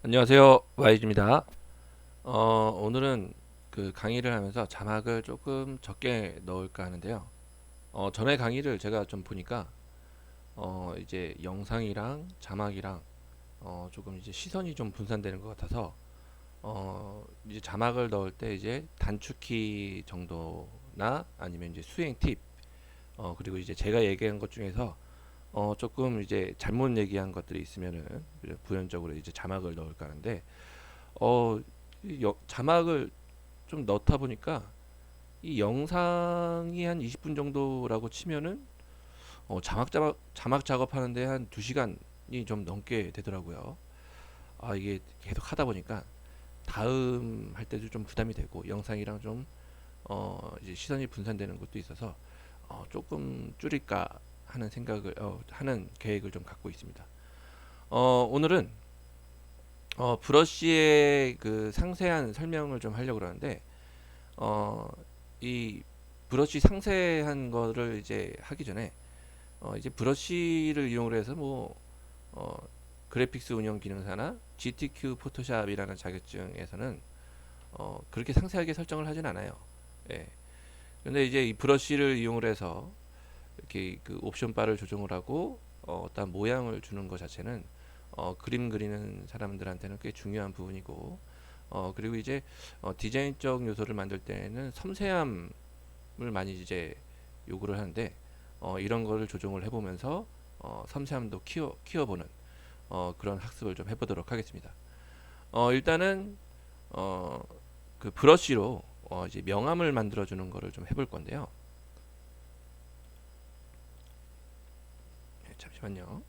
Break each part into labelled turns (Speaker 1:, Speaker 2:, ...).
Speaker 1: 안녕하세요. YG입니다. 오늘은 그 강의를 하면서 자막을 조금 적게 넣을까 하는데요. 전에 강의를 제가 좀 보니까 이제 영상이랑 자막이랑 조금 이제 시선이 좀 분산되는 것 같아서 이제 자막을 넣을 때 이제 단축키 정도나 아니면 이제 수행 팁 그리고 이제 제가 얘기한 것 중에서 조금 이제 잘못 얘기한 것들이 있으면은 부연적으로 이제 자막을 넣을까 하는데 자막을 좀 넣다 보니까 이 영상이 한 20분 정도라고 치면은 자막 작업하는데 한 2시간이 좀 넘게 되더라고요. 이게 계속 하다 보니까 다음 할 때도 좀 부담이 되고 영상이랑 좀 이제 시선이 분산되는 것도 있어서 조금 줄일까 하는 생각을 하는 계획을 좀 갖고 있습니다. 오늘은 브러쉬의 그 상세한 설명을 좀 하려고 그러는데 어, 이 브러쉬 상세한 거를 이제 하기 전에 이제 브러쉬를 이용을 해서 어, 그래픽스 운영 기능사나 GTQ 포토샵이라는 자격증에서는 그렇게 상세하게 설정을 하진 않아요. 예. 근데 이제 이 브러쉬를 이용을 해서 이렇게 그 옵션 바를 조정을 하고 어떤 모양을 주는 것 자체는 그림 그리는 사람들한테는 꽤 중요한 부분이고 그리고 이제 디자인적 요소를 만들 때는 섬세함을 많이 이제 요구를 하는데 이런 거를 조정을 해보면서 섬세함도 키워보는 그런 학습을 좀 해보도록 하겠습니다. 일단은 어, 그 브러쉬로 이제 명암을 만들어주는 거를 좀 해볼 건데요. 네, 잠시만요.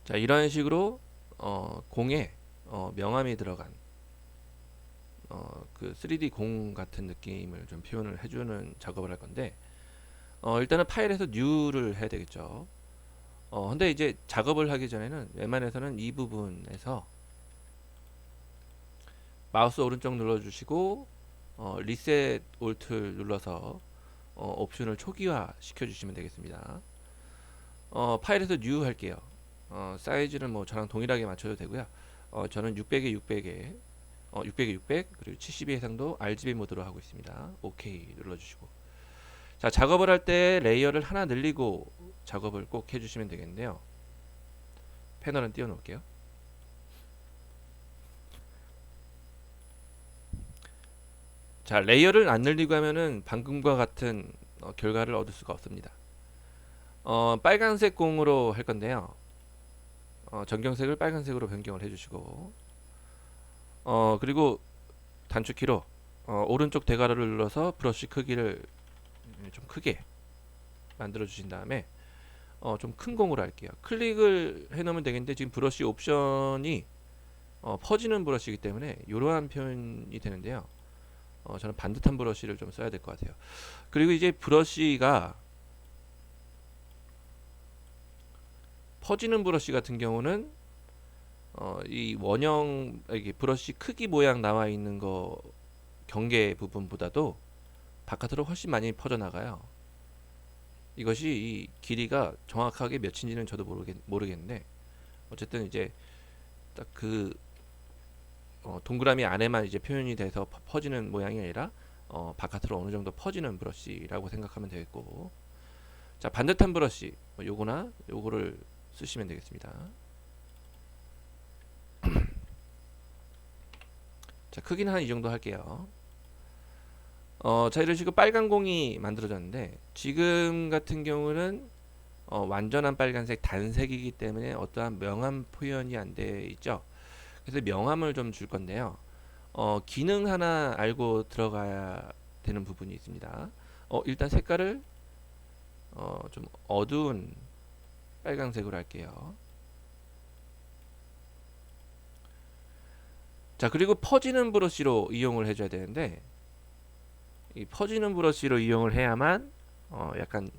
Speaker 1: 자, 이런 식으로 공에 명암이 들어간 그 3D 공 같은 느낌을 좀 표현을 해주는 작업을 할 건데 일단은 파일에서 new를 해야 되겠죠. 근데 이제 작업을 하기 전에는 웬만해서는 이 부분에서 마우스 오른쪽 눌러주시고 리셋 올트 눌러서 옵션을 초기화 시켜주시면 되겠습니다. 파일에서 new 할게요. 사이즈는 뭐 저랑 동일하게 맞춰도 되고요. 저는 600에 600에 600에 600 그리고 72 해상도 RGB 모드로 하고 있습니다. OK 눌러주시고 자 작업을 할 때 레이어를 하나 늘리고 작업을 꼭 해주시면 되겠는데요. 패널은 띄워놓을게요. 자 레이어를 안 늘리고 하면은 방금과 같은 결과를 얻을 수가 없습니다. 빨간색 공으로 할 건데요. 전경색을 빨간색으로 변경을 해주시고 그리고 단축키로 오른쪽 대괄호를 눌러서 브러쉬 크기를 좀 크게 만들어 주신 다음에 좀 큰 공으로 할게요. 클릭을 해 놓으면 되겠는데 지금 브러쉬 옵션이 퍼지는 브러쉬이기 때문에 이러한 표현이 되는데요. 저는 반듯한 브러쉬를 좀 써야 될 것 같아요. 그리고 이제 브러쉬가 퍼지는 브러쉬 같은 경우는 이 원형 이게 브러쉬 크기 모양 나와 있는 거 경계 부분보다도 바깥으로 훨씬 많이 퍼져 나가요. 이것이 이 길이가 정확하게 몇인지는 저도 모르겠는데 어쨌든 이제 딱 그 동그라미 안에만 이제 표현이 돼서 퍼지는 모양이 아니라 바깥으로 어느 정도 퍼지는 브러쉬라고 생각하면 되겠고 자 반듯한 브러쉬 요거나 요거를 쓰시면 되겠습니다. 자 크기는 한 이 정도 할게요. 자 이런 식으로 빨간 공이 만들어졌는데 지금 같은 경우는 완전한 빨간색 단색이기 때문에 어떠한 명암 표현이 안 돼 있죠. 그래서 명암을 좀 줄 건데요. 기능 하나 알고 들어가야 되는 부분이 있습니다. 일단 색깔을 좀 어두운 빨간색으로 할게요. 자 그리고 퍼지는 브러쉬로 이용을 해줘야 되는데 이 퍼지는 브러쉬로 이용을 해야만 약간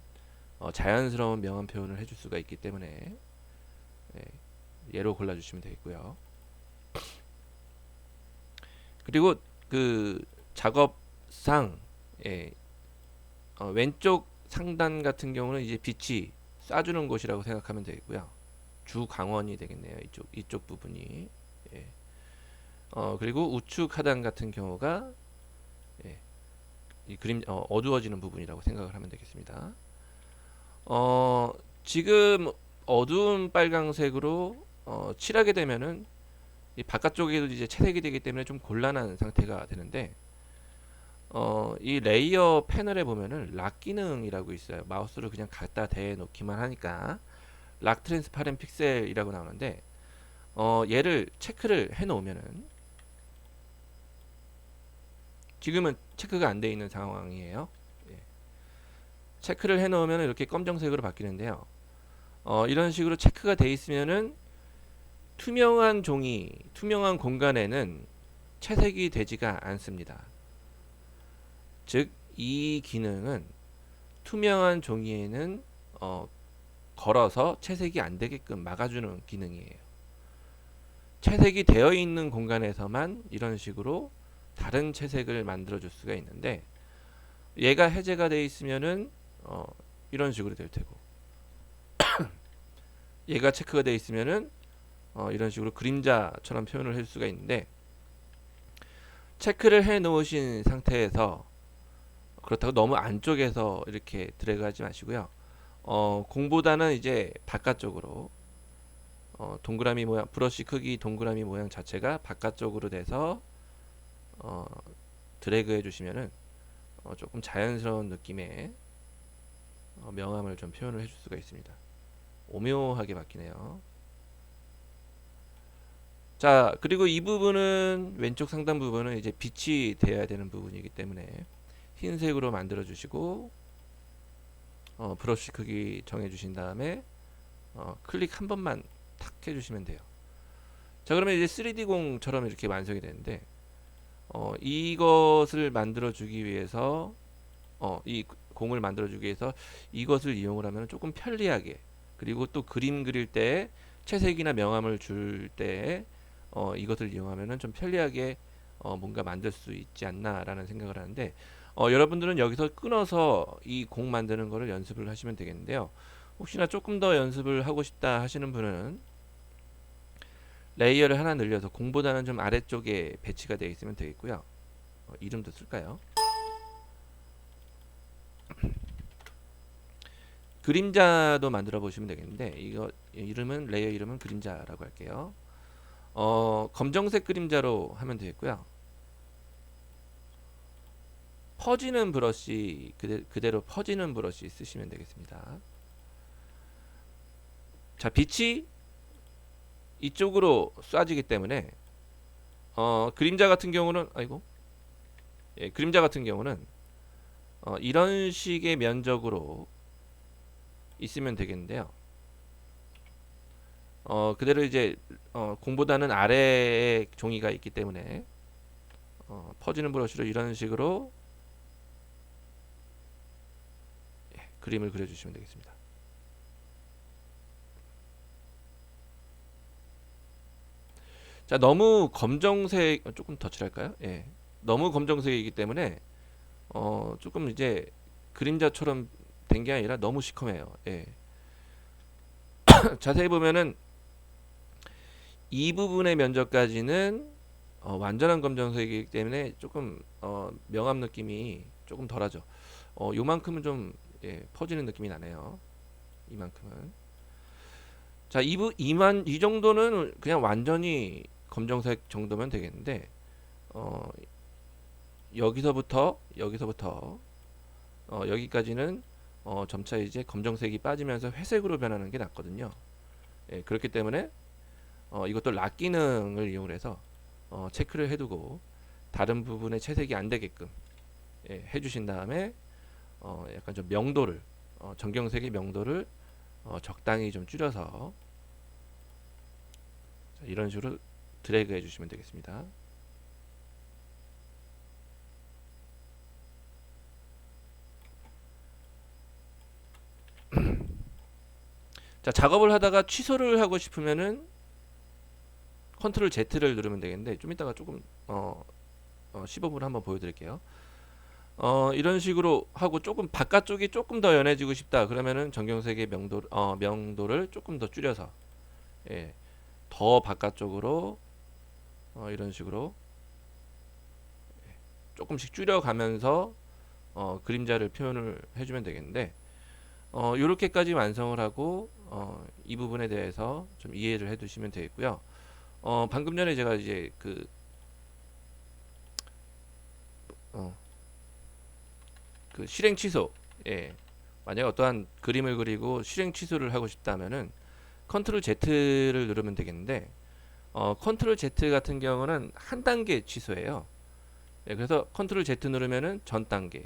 Speaker 1: 자연스러운 명암 표현을 해줄 수가 있기 때문에 네, 얘로 골라주시면 되겠고요. 그리고 그 작업상 예, 왼쪽 상단 같은 경우는 이제 빛이 쏴주는 곳이라고 생각하면 되겠고요. 주광원이 되겠네요. 이쪽 부분이. 예. 그리고 우측 하단 같은 경우가 예, 이 그림 어두워지는 부분이라고 생각을 하면 되겠습니다. 지금 어두운 빨강색으로 칠하게 되면은 이 바깥쪽에도 이제 채색이 되기 때문에 좀 곤란한 상태가 되는데 이 레이어 패널에 보면은 락 기능이라고 있어요. 마우스를 그냥 갖다 대 놓기만 하니까 락 트랜스파렌트 픽셀이라고 나오는데 얘를 체크를 해 놓으면은 지금은 체크가 안 돼 있는 상황이에요. 예. 체크를 해 놓으면 이렇게 검정색으로 바뀌는데요. 이런 식으로 체크가 돼 있으면은 투명한 종이, 투명한 공간에는 채색이 되지가 않습니다. 즉, 이 기능은 투명한 종이에는 걸어서 채색이 안 되게끔 막아주는 기능이에요. 채색이 되어 있는 공간에서만 이런 식으로 다른 채색을 만들어 줄 수가 있는데, 얘가 해제가 되어 있으면은 이런 식으로 될 테고, 얘가 체크가 되어 있으면은 이런 식으로 그림자처럼 표현을 할 수가 있는데, 체크를 해 놓으신 상태에서 그렇다고 너무 안쪽에서 이렇게 드래그 하지 마시고요. 공보다는 이제 바깥쪽으로 동그라미 모양, 브러쉬 크기 동그라미 모양 자체가 바깥쪽으로 돼서 드래그 해주시면은 조금 자연스러운 느낌의 명암을 좀 표현을 해줄 수가 있습니다. 오묘하게 바뀌네요. 자, 그리고 이 부분은 왼쪽 상단 부분은 이제 빛이 돼야 되는 부분이기 때문에 흰색으로 만들어 주시고 브러쉬 크기 정해 주신 다음에 클릭 한 번만 탁 해주시면 돼요. 자, 그러면 이제 3D 공처럼 이렇게 완성이 되는데 이것을 만들어 주기 위해서 이 공을 만들어 주기 위해서 이것을 이용을 하면 조금 편리하게, 그리고 또 그림 그릴 때 채색이나 명암을 줄 때 이것을 이용하면 좀 편리하게 뭔가 만들 수 있지 않나라는 생각을 하는데, 여러분들은 여기서 끊어서 이 공 만드는 거를 연습을 하시면 되겠는데요. 혹시나 조금 더 연습을 하고 싶다 하시는 분은 레이어를 하나 늘려서 공보다는 좀 아래쪽에 배치가 되어 있으면 되겠고요. 이름도 쓸까요? 그림자도 만들어 보시면 되겠는데, 이거 이름은, 레이어 이름은 그림자라고 할게요. 검정색 그림자로 하면 되겠고요. 퍼지는 브러쉬, 그대로 퍼지는 브러쉬 쓰시면 되겠습니다. 자, 빛이 이쪽으로 쏴지기 때문에 그림자 같은 경우는 그림자 같은 경우는 이런 식의 면적으로 있으면 되겠는데요. 그대로 이제 공보다는 아래에 종이가 있기 때문에 퍼지는 브러쉬로 이런 식으로 그림을 그려주시면 되겠습니다. 자, 너무 검정색, 조금 더 칠할까요? 예, 너무 검정색이기 때문에 조금 이제 그림자처럼 된 게 아니라 너무 시커매요. 예. 자세히 보면은 이 부분의 면적까지는 완전한 검정색이기 때문에 조금 명암 느낌이 조금 덜하죠. 요만큼은 좀 퍼지는 느낌이 나네요. 이만큼은. 자, 이 정도는 그냥 완전히 검정색 정도면 되겠는데, 여기서부터 여기까지는 점차 이제 검정색이 빠지면서 회색으로 변하는 게 낫거든요. 예, 그렇기 때문에 이것도 락 기능을 이용해서 체크를 해두고 다른 부분에 채색이 안 되게끔 해주신 다음에 약간 좀 명도를 정경색의 명도를 적당히 좀 줄여서 이런 식으로 드래그 해주시면 되겠습니다. 자, 작업을 하다가 취소를 하고 싶으면은 컨트롤 Z를 누르면 되겠는데, 좀 이따가 조금 시범으로 한번 보여드릴게요. 이런 식으로 하고 조금 바깥쪽이 조금 더 연해지고 싶다 그러면은 정경색의 명도를 조금 더 줄여서 예, 더 바깥쪽으로 이런 식으로 조금씩 줄여가면서 그림자를 표현을 해주면 되겠는데 이렇게까지 완성을 하고 이 부분에 대해서 좀 이해를 해두시면 되겠고요. 방금 전에 제가 이제 어, 그 실행 취소, 예, 만약에 어떠한 그림을 그리고 실행 취소를 하고 싶다면은 컨트롤 Z를 누르면 되겠는데 컨트롤 Z 같은 경우는 한 단계 취소예요. 예, 그래서 컨트롤 Z 누르면은 전 단계,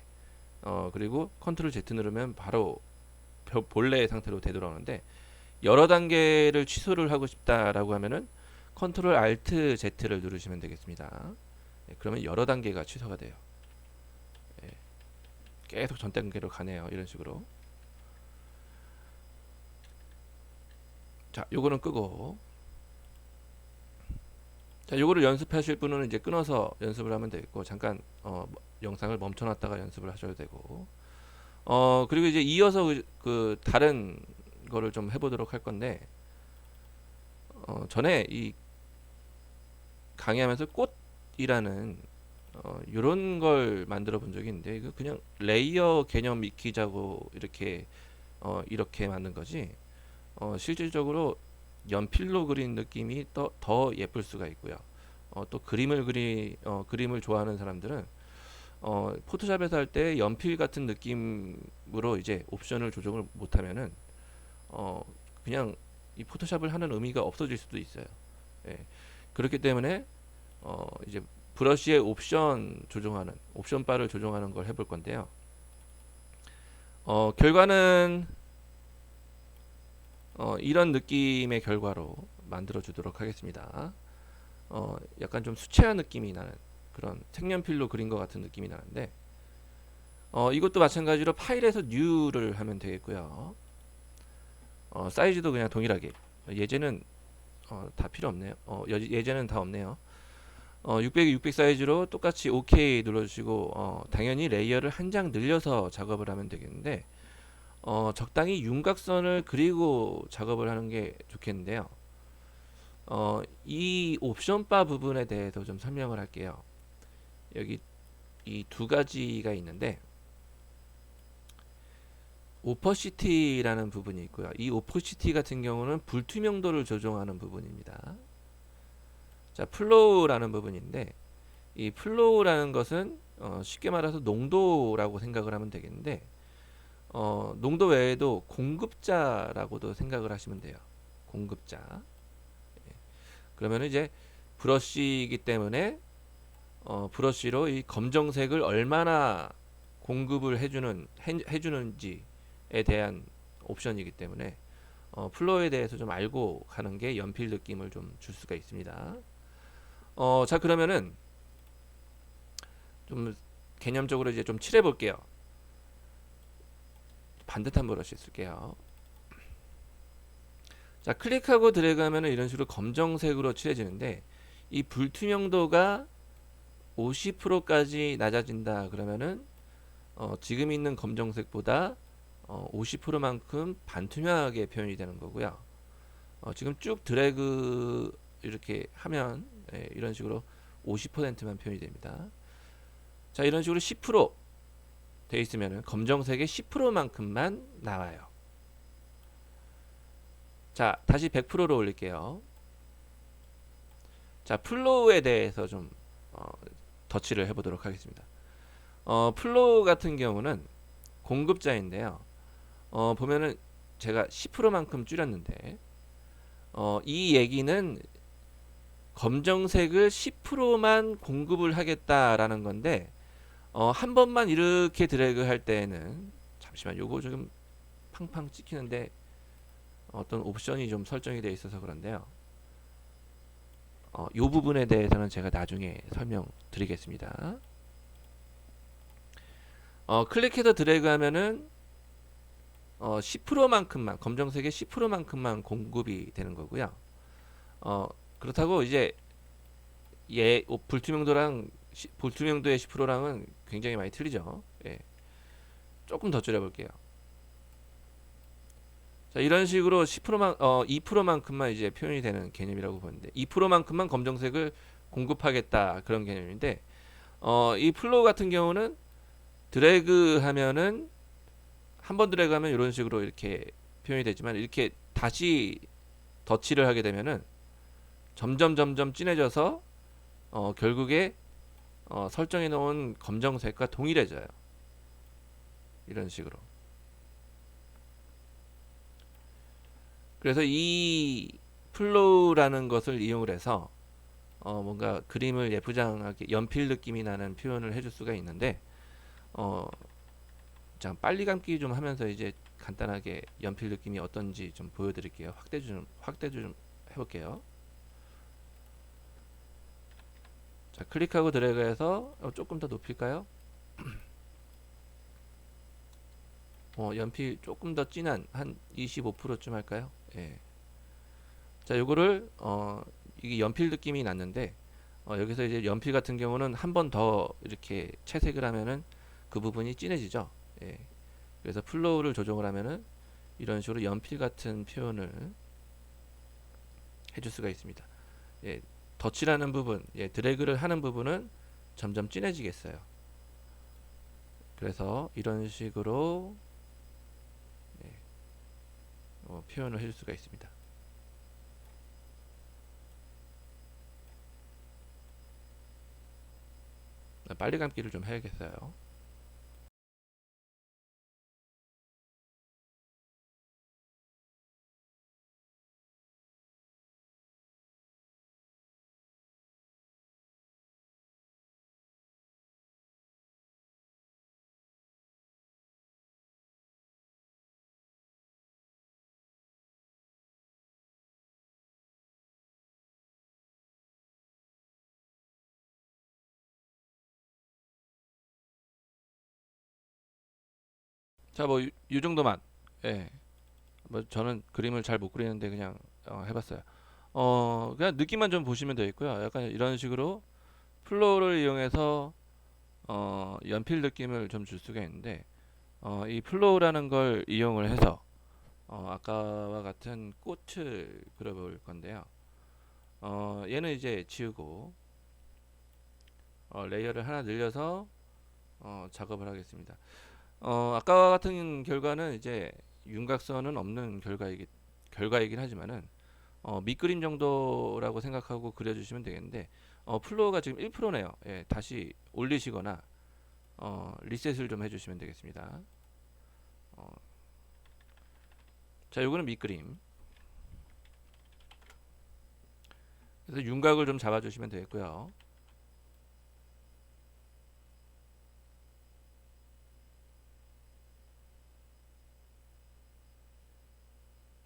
Speaker 1: 그리고 컨트롤 Z 누르면 바로 본래의 상태로 되돌아오는데 여러 단계를 취소를 하고 싶다라고 하면은 컨트롤 Alt Z를 누르시면 되겠습니다. 예, 그러면 여러 단계가 취소가 돼요. 예, 계속 전 단계로 가네요. 이런 식으로. 자, 요거는 끄고, 자, 요거를 연습하실 분은 이제 끊어서 연습을 하면 되겠고, 잠깐 영상을 멈춰놨다가 연습을 하셔도 되고, 그리고 이제 이어서 그 다른 거를 좀 해보도록 할 건데, 전에 이 강의하면서 꽃이라는 요런 걸 만들어 본 적이 있는데, 이거 그냥 레이어 개념 익히자고 이렇게 만든 거지, 실질적으로 연필로 그린 느낌이 더 예쁠 수가 있고요. 또 그림을 좋아하는 사람들은 포토샵에서 할 때 연필 같은 느낌으로 이제 옵션을 조정을 못하면은 어, 그냥 이 포토샵을 하는 의미가 없어질 수도 있어요. 예. 그렇기 때문에 이제 브러쉬의 옵션 바를 조정하는 걸 해볼 건데요. 결과는 이런 느낌의 결과로 만들어 주도록 하겠습니다. 약간 좀 수채화 느낌이 나는 그런 색연필로 그린 것 같은 느낌이 나는데 이것도 마찬가지로 파일에서 new를 하면 되겠고요. 사이즈도 그냥 동일하게 예제는 다 필요 없네요. 예제는 다 없네요. 600에 600 사이즈로 똑같이 OK 눌러주시고 당연히 레이어를 한 장 늘려서 작업을 하면 되겠는데 적당히 윤곽선을 그리고 작업을 하는 게 좋겠는데요. 이 옵션 바 부분에 대해서 좀 설명을 할게요. 여기 이 두 가지가 있는데 오퍼시티라는 부분이 있고요. 이 오퍼시티 같은 경우는 불투명도를 조정하는 부분입니다. 자, 플로우라는 부분인데 이 플로우라는 것은 쉽게 말해서 농도라고 생각을 하면 되겠는데 농도 외에도 공급자라고도 생각을 하시면 돼요. 공급자. 그러면 이제 브러쉬이기 때문에 브러쉬로 이 검정색을 얼마나 공급을 해주는지에 대한 옵션이기 때문에 플로어에 대해서 좀 알고 가는 게 연필 느낌을 좀 줄 수가 있습니다. 자, 그러면은 좀 개념적으로 이제 좀 칠해 볼게요. 반듯한 브러쉬 쓸게요. 자, 클릭하고 드래그하면은 이런 식으로 검정색으로 칠해지는데 이 불투명도가 50%까지 낮아진다 그러면은 지금 있는 검정색보다 50%만큼 반투명하게 표현이 되는 거고요. 지금 쭉 드래그 이렇게 하면 이런 식으로 50%만 표현이 됩니다. 자, 이런 식으로 10% 돼 있으면은 검정색의 10%만큼만 나와요. 자, 다시 100%로 올릴게요. 자, 플로우에 대해서 좀 터치를 해보도록 하겠습니다. 플로우 같은 경우는 공급자인데요. 보면은 제가 10%만큼 줄였는데 이 얘기는 검정색을 10%만 공급을 하겠다라는 건데 한 번만 이렇게 드래그 할 때에는 잠시만 요거 좀 팡팡 찍히는데 어떤 옵션이 좀 설정이 되어 있어서 그런데요. 요 부분에 대해서는 제가 나중에 설명드리겠습니다. 클릭해서 드래그 하면은 10%만큼만 검정색의 10%만큼만 공급이 되는 거고요. 그렇다고 이제 불투명도의 10%랑은 굉장히 많이 틀리죠. 예. 조금 더 줄여볼게요. 자, 이런 식으로 10%만 2%만큼만 이제 표현이 되는 개념이라고 보는데 2%만큼만 검정색을 공급하겠다 그런 개념인데 이 플로우 같은 경우는 드래그 하면은 한 번 드래그 하면 이런 식으로 이렇게 표현이 되지만 이렇게 다시 덧칠을 하게 되면은 점점 진해져서 결국에 설정해 놓은 검정색과 동일해져요. 이런 식으로. 그래서 이 플로우라는 것을 이용을 해서 뭔가 그림을 예쁘장하게 연필 느낌이 나는 표현을 해줄 수가 있는데 어, 자, 빨리 감기 좀 하면서 이제 간단하게 연필 느낌이 어떤지 좀 보여드릴게요. 확대 좀 해볼게요. 자, 클릭하고 드래그해서 조금 더 높일까요? 연필 조금 더 진한 한 25%쯤 할까요? 예. 자, 요거를 이게 연필 느낌이 났는데 여기서 이제 연필 같은 경우는 한 번 더 이렇게 채색을 하면은 그 부분이 진해지죠. 예. 그래서 플로우를 조정을 하면은 이런 식으로 연필 같은 표현을 해줄 수가 있습니다. 예. 덧칠하는 부분, 예, 드래그를 하는 부분은 점점 진해지겠어요. 그래서 이런 식으로 예, 표현을 해줄 수가 있습니다. 빨리 감기를 좀 해야겠어요. 자, 뭐 이 정도만. 예. 뭐 저는 그림을 잘 못 그리는데 그냥 해봤어요. 그냥 느낌만 좀 보시면 되겠고요. 약간 이런 식으로 플로우를 이용해서 연필 느낌을 좀 줄 수가 있는데 이 플로우라는 걸 이용을 해서 아까와 같은 꽃을 그려볼 건데요. 얘는 이제 지우고 레이어를 하나 늘려서 작업을 하겠습니다. 아까와 같은 결과는 이제 윤곽선은 없는 결과이긴 하지만은 밑그림 정도라고 생각하고 그려주시면 되겠는데 플로어가 지금 1%네요. 예, 다시 올리시거나 리셋을 좀 해주시면 되겠습니다. 어, 자, 요거는 밑그림. 그래서 윤곽을 좀 잡아주시면 되겠고요.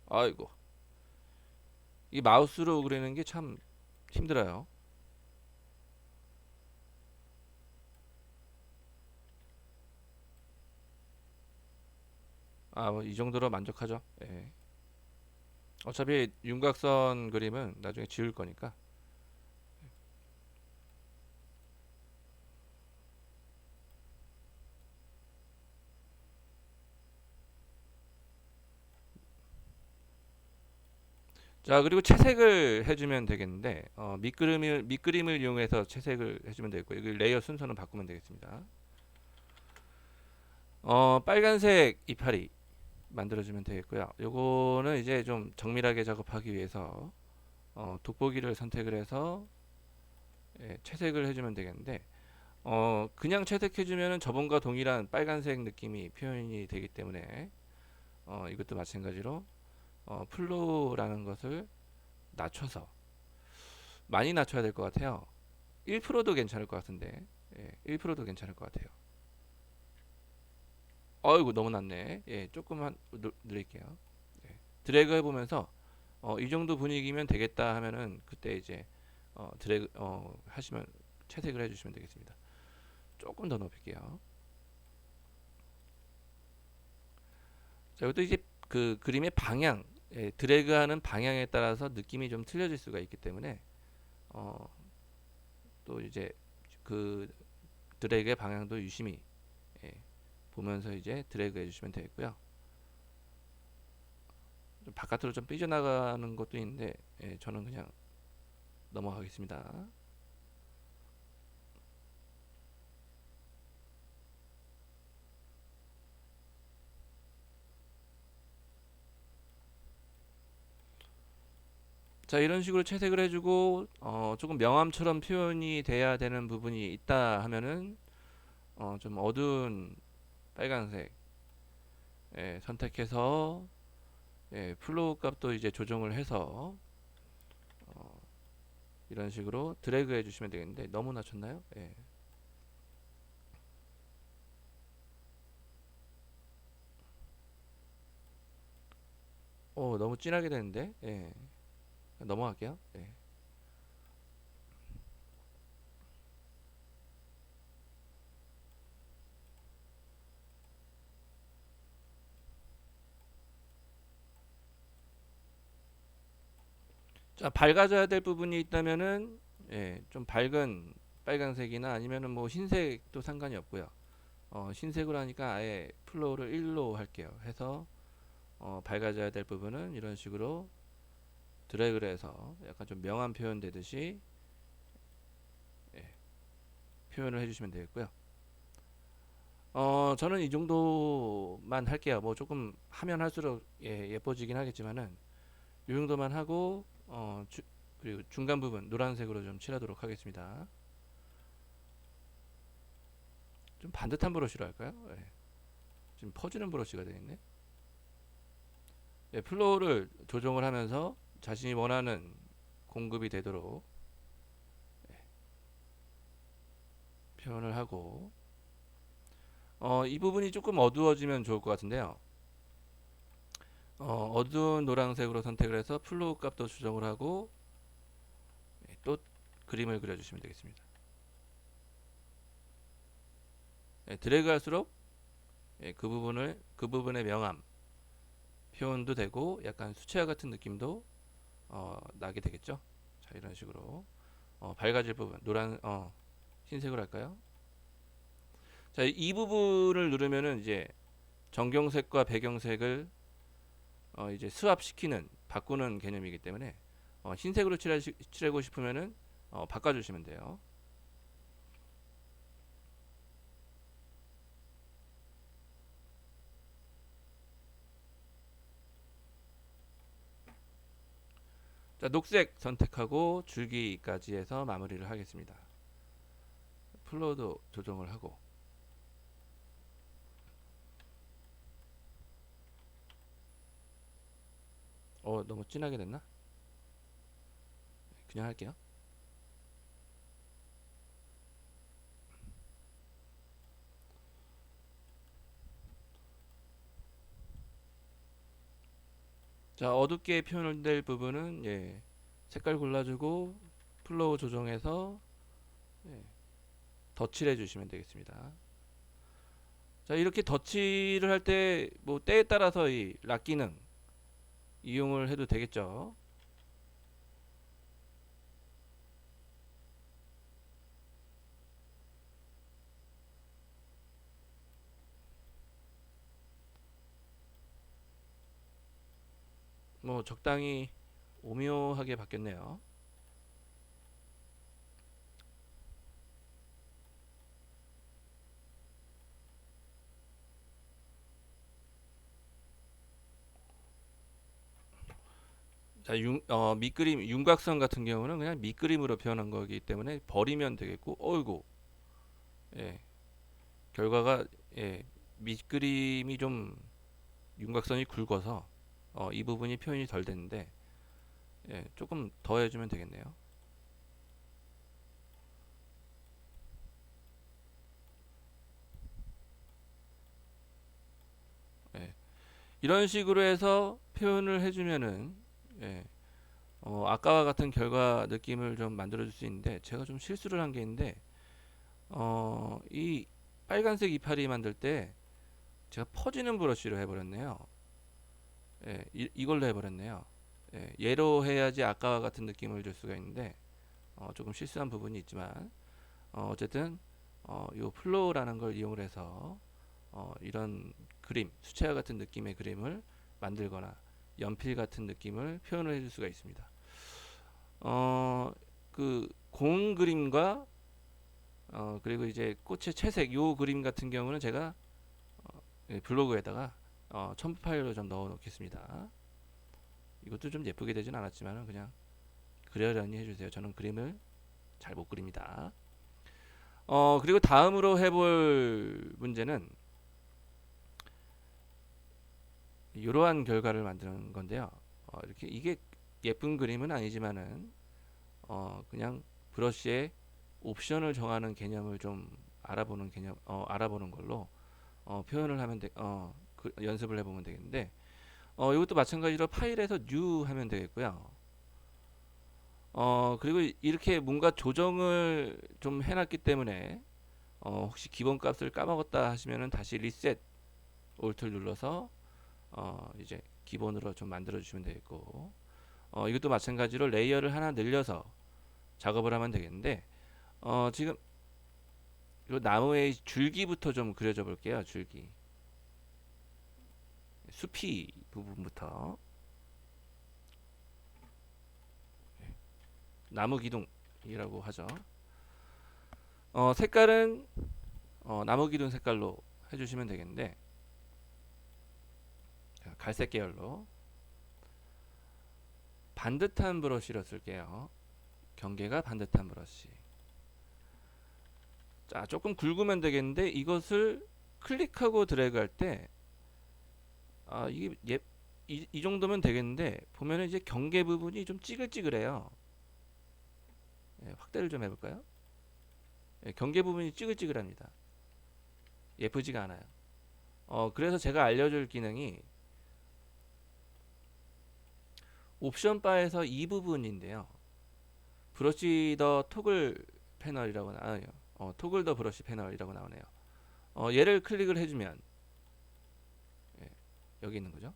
Speaker 1: 아이고, 이 마우스로 그리는 게 참 힘들어요. 뭐 이 정도로 만족하죠. 예. 어차피 윤곽선 그림은 나중에 지울 거니까. 자, 그리고 채색을 해주면 되겠는데 밑그림을 이용해서 채색을 해주면 되고 여기 레이어 순서는 바꾸면 되겠습니다. 빨간색 이파리 만들어주면 되겠고요. 요거는 이제 좀 정밀하게 작업하기 위해서 돋보기를 선택을 해서 예, 채색을 해주면 되겠는데 그냥 채색해주면 저번과 동일한 빨간색 느낌이 표현이 되기 때문에 이것도 마찬가지로 플로우라는 것을 낮춰서 많이 낮춰야 될 것 같아요. 1%도 괜찮을 것 같은데 1%도 괜찮을 것 같아요. 어이구 너무 낮네. 예, 조금만 늘릴게요. 예, 드래그 해보면서 이 정도 분위기면 되겠다 하면은 그때 이제 드래그 하시면 채색을 해주시면 되겠습니다. 조금 더 높일게요. 자, 이것도 이제 그 그림의 방향, 예, 드래그하는 방향에 따라서 느낌이 좀 틀려질 수가 있기 때문에 어, 또 이제 그 드래그의 방향도 유심히 예, 보면서 이제 드래그 해주시면 되겠고요. 좀 바깥으로 좀 삐져나가는 것도 있는데, 예, 저는 그냥 넘어가겠습니다. 자, 이런 식으로 채색을 해주고 조금 명암처럼 표현이 돼야 되는 부분이 있다 하면은 좀 어두운 빨간색, 예, 선택해서, 예, 플로우 값도 이제 조정을 해서 이런 식으로 드래그 해주시면 되겠는데 너무 낮췄나요? 예. 너무 진하게 되는데, 예. 넘어갈게요. 예. 자, 밝아져야 될 부분이 있다면은, 예, 좀 밝은 빨간색이나 아니면은 뭐 흰색도 상관이 없고요. 흰색으로 하니까 아예 플로우를 1로 할게요. 해서 밝아져야 될 부분은 이런 식으로 드래그를 해서 약간 좀 명암 표현 되듯이, 예, 표현을 해주시면 되겠고요. 저는 이 정도만 할게요. 뭐 조금 하면 할수록, 예, 예뻐지긴 하겠지만은 이 정도만 하고 그리고 중간 부분 노란색으로 좀 칠하도록 하겠습니다. 좀 반듯한 브러쉬로 할까요? 예. 지금 퍼지는 브러쉬가 되겠네. 예, 플로우를 조정을 하면서 자신이 원하는 공급이 되도록 표현을 하고, 이 부분이 조금 어두워지면 좋을 것 같은데요. 어두운 노란색으로 선택을 해서 플로우 값도 조정을 하고, 예, 또 그림을 그려주시면 되겠습니다. 예, 드래그 할수록, 예, 그 부분의 명암 표현도 되고 약간 수채화 같은 느낌도 나게 되겠죠. 자, 이런 식으로 밝아질 부분 흰색으로 할까요? 자, 이 부분을 누르면은 이제 정경색과 배경색을 이제 스왑시키는, 바꾸는 개념이기 때문에 흰색으로 칠하고 싶으면은 바꿔주시면 돼요. 자, 녹색 선택하고 줄기까지 해서 마무리를 하겠습니다. 플로우도 조정을 하고, 너무 진하게 됐나? 그냥 할게요. 자, 어둡게 표현될 부분은, 예, 색깔 골라주고 플로우 조정해서, 예, 덧칠해 주시면 되겠습니다. 자, 이렇게 덧칠을 할 때 뭐 때에 따라서 이 락 기능 이용을 해도 되겠죠. 뭐 적당히 오묘하게 바뀌었네요. 자, 밑그림 윤곽선 같은 경우는 그냥 밑그림으로 표현한 거기 때문에 버리면 되겠고, 어이구, 예, 결과가, 예, 밑그림이 좀 윤곽선이 굵어서 이 부분이 표현이 덜 됐는데, 예, 조금 더 해주면 되겠네요. 예, 이런 식으로 해서 표현을 해주면은, 예, 아까와 같은 결과 느낌을 좀 만들어줄 수 있는데, 제가 좀 실수를 한 게 있는데, 이 빨간색 이파리 만들 때 제가 퍼지는 브러쉬로 해버렸네요. 예, 이걸로 해버렸네요. 예, 얘로 해야지 아까와 같은 느낌을 줄 수가 있는데 조금 실수한 부분이 있지만, 어쨌든 요 플로우라는 걸 이용을 해서 이런 그림, 수채화 같은 느낌의 그림을 만들거나 연필 같은 느낌을 표현을 해줄 수가 있습니다. 그 공 그림과 그리고 이제 꽃의 채색 요 그림 같은 경우는 제가 블로그에다가 첨부 파일로 좀 넣어 놓겠습니다. 이것도 좀 예쁘게 되진 않았지만 그냥 그러려니 해주세요. 저는 그림을 잘 못 그립니다. 그리고 다음으로 해볼 문제는 이러한 결과를 만드는 건데요. 이렇게 이게 예쁜 그림은 아니지만은 그냥 브러쉬의 옵션을 정하는 개념을 좀 알아보는 걸로 표현을 하면 연습을 해보면 되겠는데, 이것도 마찬가지로 파일에서 new 하면 되겠고요. 그리고 이렇게 뭔가 조정을 좀 해놨기 때문에 혹시 기본 값을 까먹었다 하시면은 다시 리셋 올트를 눌러서 이제 기본으로 좀 만들어 주시면 되겠고, 이것도 마찬가지로 레이어를 하나 늘려서 작업을 하면 되겠는데, 지금 이 나무의 줄기부터 좀 그려줘 볼게요. 줄기, 숲이 부분부터 나무 기둥이라고 하죠. 색깔은 나무 기둥 색깔로 해주시면 되겠는데, 갈색 계열로 반듯한 브러쉬로 쓸게요. 경계가 반듯한 브러쉬. 자, 조금 굵으면 되겠는데 이것을 클릭하고 드래그 할 때 이게 이 정도면 되겠는데, 보면은 이제 경계 부분이 좀 찌글찌글해요. 확대를 좀 해볼까요? 경계 부분이 찌글찌글합니다. 예쁘지가 않아요. 그래서 제가 알려줄 기능이 옵션 바에서 이 부분인데요. 브러쉬 더 토글 패널이라고 나와요. 토글 더 브러쉬 패널이라고 나오네요. 얘를 클릭을 해주면 여기 있는 거죠.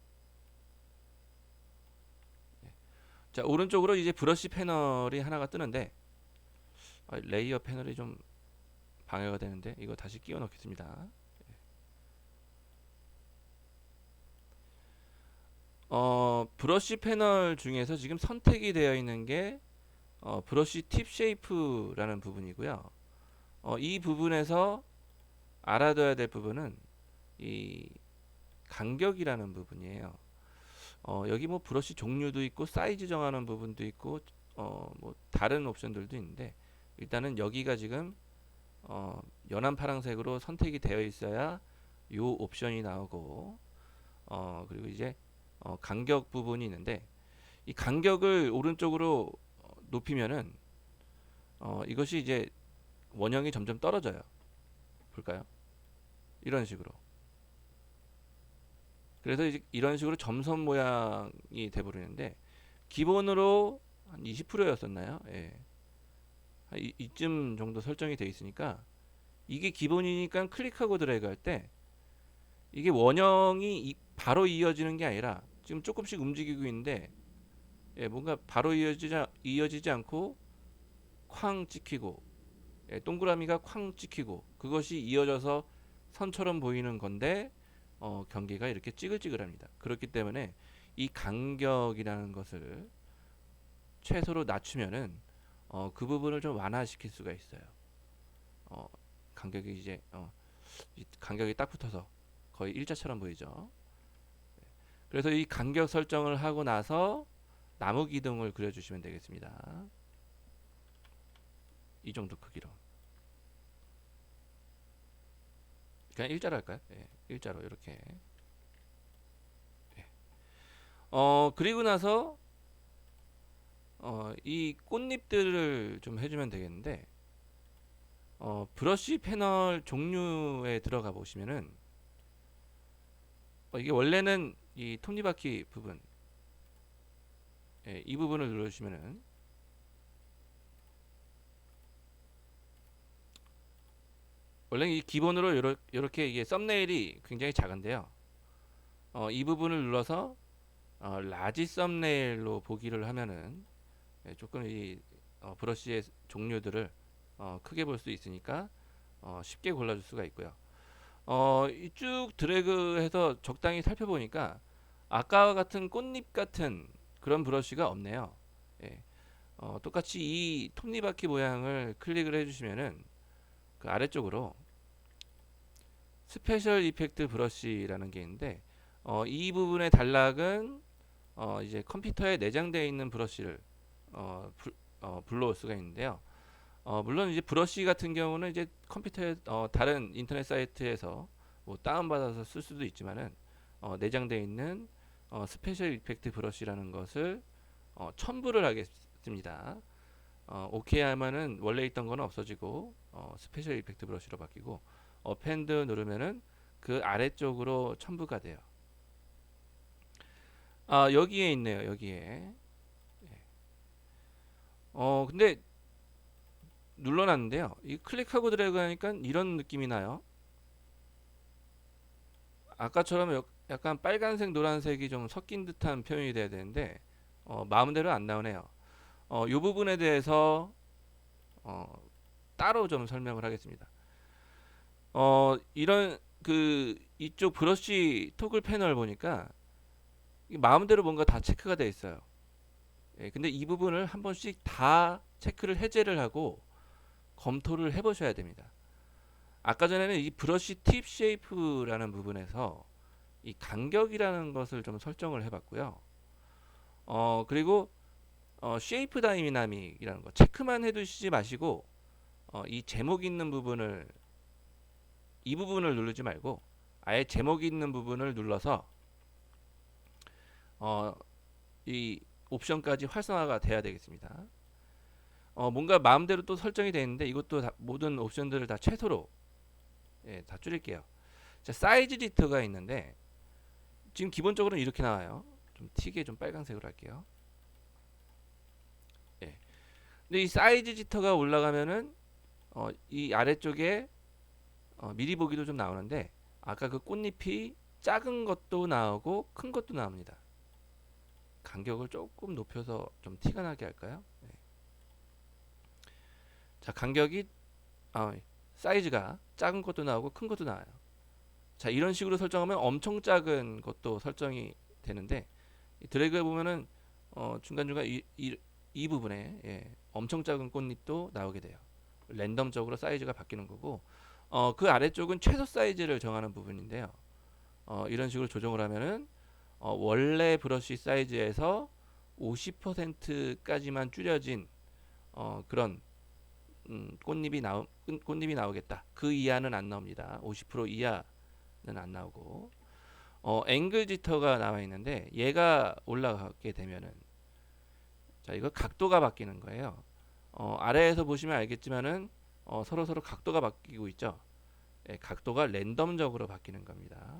Speaker 1: 자, 오른쪽으로 이제 브러쉬 패널이 하나가 뜨는데, 레이어 패널이 좀 방해가 되는데 이거 다시 끼워 넣겠습니다. 브러쉬 패널 중에서 지금 선택이 되어 있는 게 브러쉬 팁 쉐이프라는 부분이고요. 이 부분에서 알아둬야 될 부분은 이 간격이라는 부분이에요. 여기 뭐 브러쉬 종류도 있고 사이즈 정하는 부분도 있고 뭐 다른 옵션들도 있는데, 일단은 여기가 지금 연한 파란색으로 선택이 되어 있어야 요 옵션이 나오고, 그리고 이제 간격 부분이 있는데, 이 간격을 오른쪽으로 높이면은 이것이 이제 원형이 점점 떨어져요. 볼까요? 이런 식으로. 그래서 이제 이런 식으로 점선 모양이 돼버리는데, 기본으로 한 20%였었나요? 예. 이쯤 정도 설정이 되어 있으니까 이게 기본이니까 클릭하고 드래그 할 때 이게 원형이 바로 이어지는 게 아니라 지금 조금씩 움직이고 있는데, 뭔가 바로 이어지지 않고 쾅 찍히고, 동그라미가 쾅 찍히고, 그것이 이어져서 선처럼 보이는 건데 경계가 이렇게 찌글찌글합니다. 그렇기 때문에 이 간격이라는 것을 최소로 낮추면은 그 부분을 좀 완화시킬 수가 있어요. 간격이 이제 간격이 딱 붙어서 거의 일자처럼 보이죠. 그래서 이 간격 설정을 하고 나서 나무 기둥을 그려주시면 되겠습니다. 이 정도 크기로. 그냥 일자로 할까요? 일자로 이렇게. 그리고 나서 이 꽃잎들을 좀 해주면 되겠는데, 브러쉬 패널 종류에 들어가 보시면은 이게 원래는 이 톱니바퀴 부분, 이 부분을 눌러주시면은 원래 이 기본으로 이렇게 이게 썸네일이 굉장히 작은데요. 이 부분을 눌러서 라지 썸네일로 보기를 하면은 조금 이 브러쉬의 종류들을 크게 볼 수 있으니까 쉽게 골라줄 수가 있고요. 쭉 드래그해서 적당히 살펴보니까 아까와 같은 꽃잎 같은 그런 브러쉬가 없네요. 예. 똑같이 이 톱니바퀴 모양을 클릭을 해주시면은 그 아래쪽으로 스페셜 이펙트 브러쉬라는 게 있는데 이 부분의 단락은 이제 컴퓨터에 내장되어 있는 브러쉬를 불러올 수가 있는데요. 물론 이제 브러쉬 같은 경우는 이제 컴퓨터에 다른 인터넷 사이트에서 뭐 다운받아서 쓸 수도 있지만은 내장되어 있는 스페셜 이펙트 브러쉬라는 것을 첨부를 하겠습니다. 오케이 하면은 원래 있던 거는 없어지고 스페셜 이펙트 브러쉬로 바뀌고 어펜드 누르면은 그 아래쪽으로 첨부가 돼요. 여기에 있네요. 여기에. 근데 눌러놨는데요. 이 클릭하고 드래그 하니까 이런 느낌이 나요. 아까처럼 약간 빨간색, 노란색이 좀 섞인 듯한 표현이 돼야 되는데 마음대로 안 나오네요. 이 부분에 대해서 어, 따로 좀 설명을 하겠습니다. 이런 그 이쪽 브러쉬 토글 패널 보니까 마음대로 뭔가 다 체크가 되어 있어요. 예, 근데 이 부분을 한 번씩 다 체크를 해제를 하고 검토를 해보셔야 됩니다. 아까 전에는 이 브러쉬 팁 쉐이프라는 부분에서 이 간격이라는 것을 좀 설정을 해봤고요. 그리고 쉐이프 다이나믹이라는 거 체크만 해두시지 마시고 이 제목 있는 부분을 이 부분을 누르지 말고 아예 제목 있는 부분을 눌러서 이 옵션까지 활성화가 돼야 되겠습니다. 뭔가 마음대로 또 설정이 되어 있는데 이것도 모든 옵션들을 다 최소로 다 줄일게요. 자, 사이즈 지터가 있는데 지금 기본적으로는 이렇게 나와요. 좀 튀게 좀 빨간색으로 할게요. 예. 근데 이 사이즈 지터가 올라가면은 이 아래쪽에 미리 보기도 좀 나오는데 아까 그 꽃잎이 작은 것도 나오고 큰 것도 나옵니다. 간격을 조금 높여서 좀 티가 나게 할까요? 네. 자, 간격이 사이즈가 작은 것도 나오고 큰 것도 나와요. 자, 이런 식으로 설정하면 엄청 작은 것도 설정이 되는데 드래그해 보면은 중간중간 이 부분에 엄청 작은 꽃잎도 나오게 돼요. 랜덤적으로 사이즈가 바뀌는 거고 그 아래쪽은 최소 사이즈를 정하는 부분인데요. 이런 식으로 조정을 하면은 원래 브러쉬 사이즈에서 50%까지만 줄여진 그런 꽃잎이 나오겠다. 그 이하는 안 나옵니다. 50% 이하는 안 나오고 앵글 지터가 나와 있는데 얘가 올라가게 되면은 자, 이거 각도가 바뀌는 거예요. 아래에서 보시면 알겠지만은 서로 각도가 바뀌고 있죠. 각도가 랜덤적으로 바뀌는 겁니다.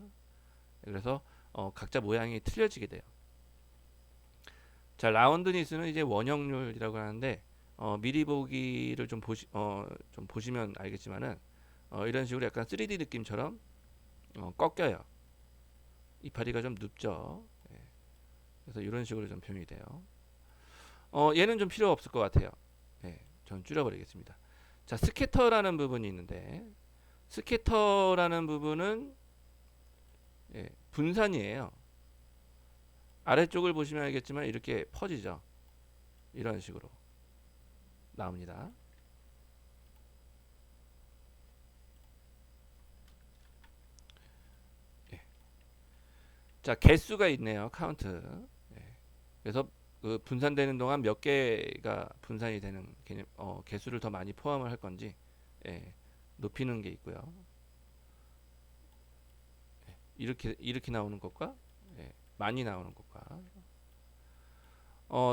Speaker 1: 그래서 각자 모양이 틀려지게 돼요. 자, 라운드니스는 이제 원형률이라고 하는데 미리 보기를 좀 보시면 알겠지만은 이런 식으로 약간 3D 느낌처럼 꺾여요. 이파리가 좀 눕죠. 예. 그래서 이런 식으로 좀 표현이 돼요. 얘는 좀 필요 없을 것 같아요. 예, 전 줄여버리겠습니다. 자, 스캐터라는 부분이 있는데 스캐터라는 부분은 분산이에요. 아래쪽을 보시면 알겠지만 이렇게 퍼지죠. 이런 식으로 나옵니다. 예. 자, 개수가 있네요. 카운트. 예. 그래서 그 분산되는 동안 몇 개가 분산이 되는 개념, 개수를 더 많이 포함을 할 건지 높이는 게 있고요. 이렇게 나오는 것과 많이 나오는 것과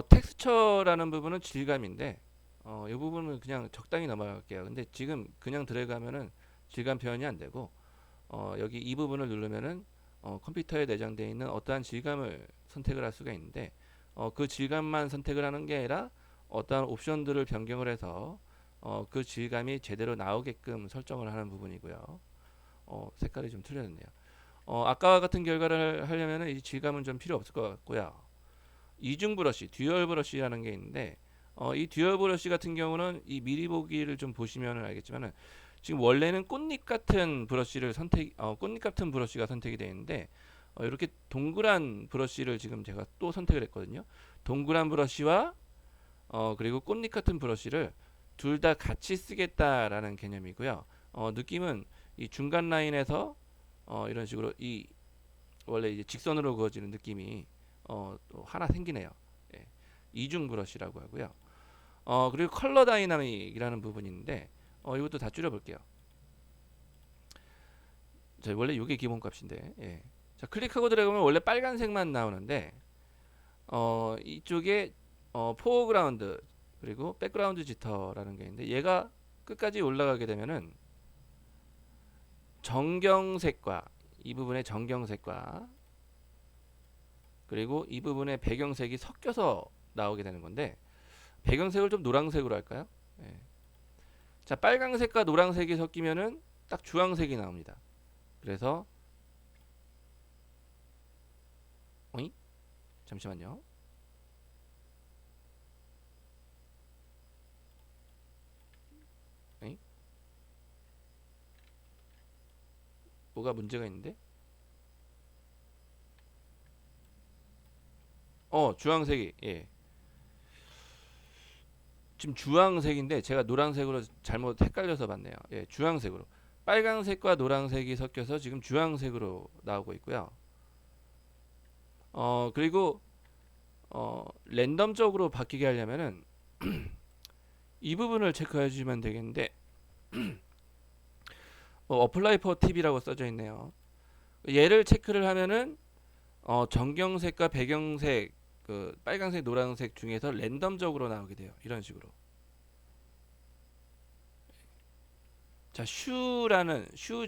Speaker 1: 텍스처라는 부분은 질감인데 이 부분은 그냥 적당히 넘어갈게요. 근데 지금 그냥 들어가면은 질감 표현이 안 되고 여기 이 부분을 누르면은 컴퓨터에 내장되어 있는 어떠한 질감을 선택을 할 수가 있는데 그 질감만 선택을 하는 게 아니라 어떠한 옵션들을 변경을 해서 그 질감이 제대로 나오게끔 설정을 하는 부분이고요. 색깔이 좀 틀려졌네요. 아까와 같은 결과를 하려면 이 질감은 좀 필요 없을 것 같고요. 이중 브러쉬, 듀얼 브러쉬라는 게 있는데 이 듀얼 브러쉬 같은 경우는 이 미리 보기를 좀 보시면 알겠지만은 지금 원래는 꽃잎 같은 브러쉬가 선택이 되어 있는데 이렇게 동그란 브러쉬를 지금 제가 또 선택을 했거든요. 동그란 브러쉬와 그리고 꽃잎 같은 브러쉬를 둘 다 같이 쓰겠다라는 개념이고요. 느낌은 이 중간 라인에서 이런 식으로 이 원래 이제 직선으로 그어지는 느낌이 또 하나 생기네요. 예, 이중 브러쉬라고 하고요. 그리고 컬러 다이나믹이라는 부분이 있는데 이것도 다 줄여볼게요. 자, 원래 이게 기본값인데 예. 자, 클릭하고 들어가면 원래 빨간색만 나오는데 이쪽에 포어그라운드 그리고 백그라운드 지터라는 게 있는데 얘가 끝까지 올라가게 되면은 정경색과 이 부분의 정경색과 그리고 이 부분의 배경색이 섞여서 나오게 되는 건데 배경색을 좀 노란색으로 할까요? 예. 자, 빨강색과 노란색이 섞이면은 딱 주황색이 나옵니다. 그래서 어이? 잠시만요. 어이? 뭐가 문제가 있는데? 주황색이 예. 지금 주황색인데 제가 노란색으로 잘못 헷갈려서 봤네요. 예, 주황색으로. 빨강색과 노란색이 섞여서 지금 주황색으로 나오고 있고요. 그리고 랜덤적으로 바뀌게 하려면은 이 부분을 체크해 주시면 되겠는데 어플라이 포 팁이라고 써져 있네요. 얘를 체크를 하면은 정경색과 배경색 그 빨간색 노란색 중에서 랜덤적으로 나오게 돼요. 이런 식으로. 자, 슈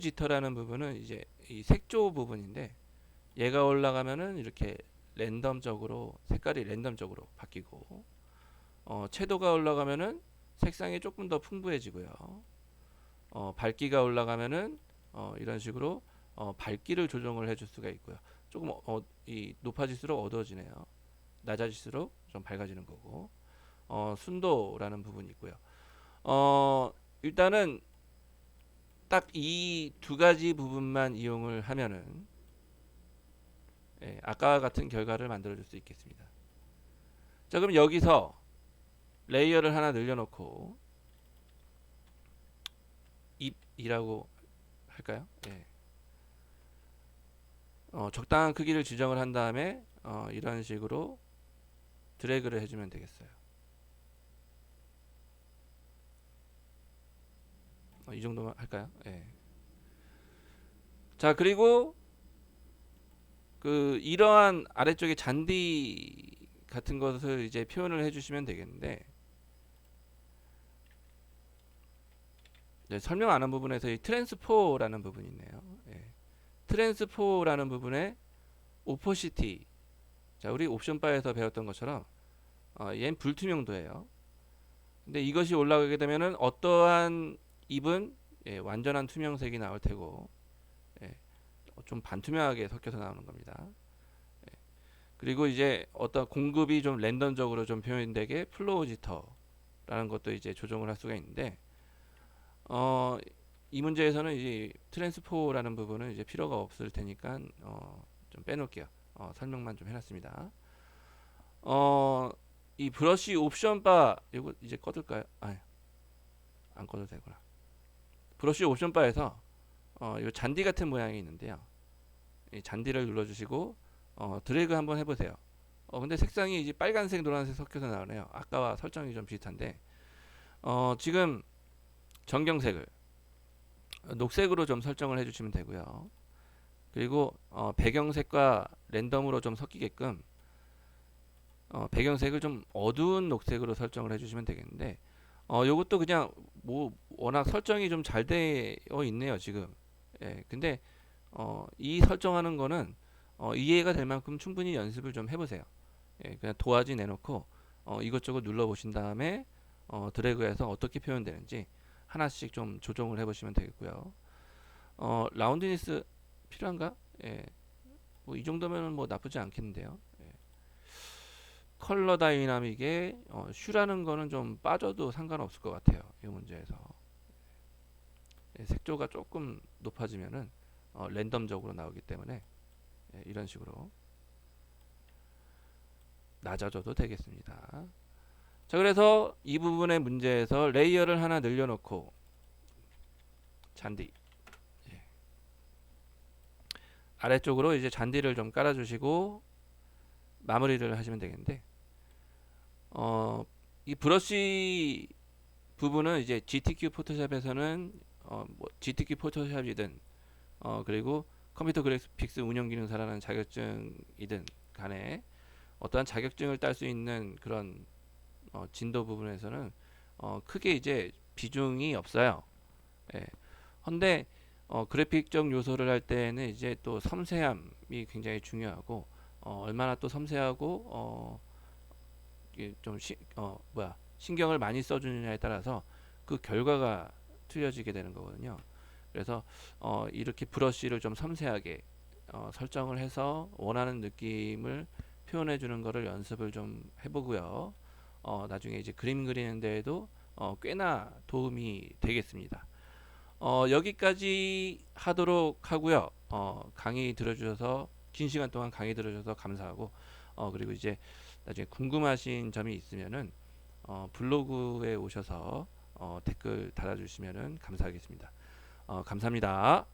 Speaker 1: 지터라는 부분은 이제 이 색조 부분인데 얘가 올라가면은 이렇게 랜덤적으로 색깔이 랜덤적으로 바뀌고 채도가 올라가면은 색상이 조금 더 풍부해지고요. 밝기가 올라가면은 이런 식으로 밝기를 조정을 해줄 수가 있고요. 조금 이 높아질수록 어두워지네요. 낮아질수록 좀 밝아지는 거고 순도라는 부분이 있고요. 일단은 딱 이 두 가지 부분만 이용을 하면은 예, 아까와 같은 결과를 만들어 줄 수 있겠습니다. 자, 그럼 여기서 레이어를 하나 늘려놓고 입이라고 할까요? 예. 적당한 크기를 지정을 한 다음에 이런 식으로 드래그를 해주면 되겠어요. 이 정도만 할까요? 예. 자, 그리고 그 이러한 아래쪽에 잔디 같은 것을 이제 표현을 해주시면 되겠는데 네, 설명 안 한 부분에서 이 트랜스포라는 부분이 있네요. 예. 트랜스포라는 부분에 오퍼시티. 자, 우리 옵션 바에서 배웠던 것처럼 얘는 불투명도예요. 근데 이것이 올라가게 되면은 어떠한 잎은 예, 완전한 투명색이 나올 테고 예, 좀 반투명하게 섞여서 나오는 겁니다. 예. 그리고 이제 어떤 공급이 좀 랜덤적으로 좀 표현되게 플로우 지터라는 것도 이제 조정을 할 수가 있는데 이 문제에서는 이제 트랜스포라는 부분은 이제 필요가 없을 테니까 좀 빼놓을게요. 설명만 좀 해놨습니다. 이 브러쉬 옵션 바 이거 이제 꺼둘까요? 안 꺼도 되구나. 브러쉬 옵션 바에서 이 잔디 같은 모양이 있는데요. 이 잔디를 눌러주시고 드래그 한번 해보세요. 근데 색상이 이제 빨간색, 노란색 섞여서 나오네요. 아까와 설정이 좀 비슷한데 지금 정경색을 녹색으로 좀 설정을 해주시면 되고요. 그리고 배경색과 랜덤으로 좀 섞이게끔 배경색을 좀 어두운 녹색으로 설정을 해주시면 되겠는데 요것도 그냥 뭐 워낙 설정이 좀 잘 되어 있네요 지금. 예, 근데 이 설정하는 거는 이해가 될 만큼 충분히 연습을 좀 해보세요. 예, 그냥 도화지 내놓고 이것저것 눌러 보신 다음에 드래그해서 어떻게 표현되는지 하나씩 좀 조정을 해보시면 되겠고요. 라운드니스 필요한가? 예, 뭐 이 정도면 뭐 나쁘지 않겠는데요. 예. 컬러 다이나믹에 슈라는 거는 좀 빠져도 상관없을 것 같아요. 이 문제에서 예, 색조가 조금 높아지면은 랜덤적으로 나오기 때문에 이런 식으로 낮아져도 되겠습니다. 자, 그래서 이 부분의 문제에서 레이어를 하나 늘려놓고 잔디 아래쪽으로 이제 잔디를 좀 깔아주시고 마무리를 하시면 되겠는데, 이 브러쉬 부분은 이제 GTK 포토샵에서는 뭐 GTK 포토샵이든 그리고 컴퓨터 그래픽스 운영 기능사라는 자격증이든 간에 어떠한 자격증을 딸 수 있는 그런 진도 부분에서는 크게 이제 비중이 없어요. 예. 근데 그래픽적 요소를 할 때는 이제 또 섬세함이 굉장히 중요하고 얼마나 또 섬세하고 이게 좀 신경을 많이 써주느냐에 따라서 그 결과가 틀려지게 되는 거거든요. 그래서 이렇게 브러쉬를 좀 섬세하게 설정을 해서 원하는 느낌을 표현해 주는 거를 연습을 좀 해보고요. 나중에 이제 그림 그리는 데에도 꽤나 도움이 되겠습니다. 여기까지 하도록 하고요. 강의 들어주셔서 긴 시간 동안 강의 들어주셔서 감사하고 그리고 이제 나중에 궁금하신 점이 있으면은 블로그에 오셔서 댓글 달아주시면은 감사하겠습니다. 감사합니다.